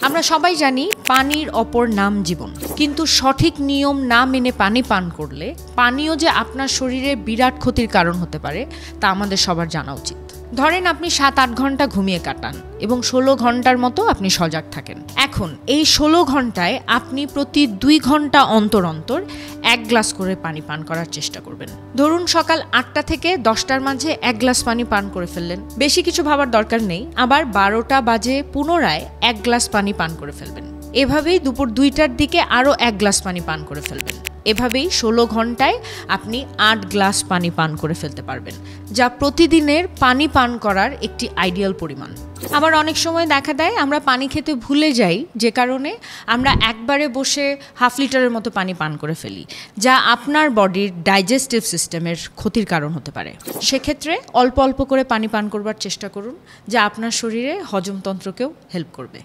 আমরা সবাই জানি পানির অপর নাম জীবন, কিন্তু সঠিক নিয়ম না মেনে পানি পান করলে পানীয় যে আপনার শরীরে বিরাট ক্ষতির কারণ হতে পারে তা আমাদের সবার জানা উচিত। ধরেন আপনি 7-8 ঘন্টা ঘুমিয়ে কাটান এবং 16 ঘন্টার মতো আপনি সজাগ থাকেন। এখন এই 16 ঘন্টায় আপনি প্রতি 2 ঘন্টা অন্তর অন্তর 1 গ্লাস করে পানি পান করার চেষ্টা করবেন। ধরুন সকাল 8টা থেকে 10টার মাঝে 1 গ্লাস পানি পান করে ফেললেন, বেশি কিছু ভাবার দরকার নেই। আবার 12টা বাজে পুনরায় 1 গ্লাস পানি পান করে ফেলবেন। এভাবেই দুপুর 2টার দিকে আরও 1 গ্লাস পানি পান করে ফেলবেন। এভাবেই 16 ঘন্টায় আপনি 8 গ্লাস পানি পান করে ফেলতে পারবেন, যা প্রতিদিনের পানি পান করার একটি আইডিয়াল পরিমাণ। আবার অনেক সময় দেখা দেয় আমরা পানি খেতে ভুলে যাই, যে কারণে আমরা একবারে বসে হাফ লিটারের মতো পানি পান করে ফেলি, যা আপনার বডির ডাইজেস্টিভ সিস্টেমের ক্ষতির কারণ হতে পারে। সেক্ষেত্রে অল্প অল্প করে পানি পান করবার চেষ্টা করুন, যা আপনার শরীরে হজমতন্ত্রকেও হেল্প করবে।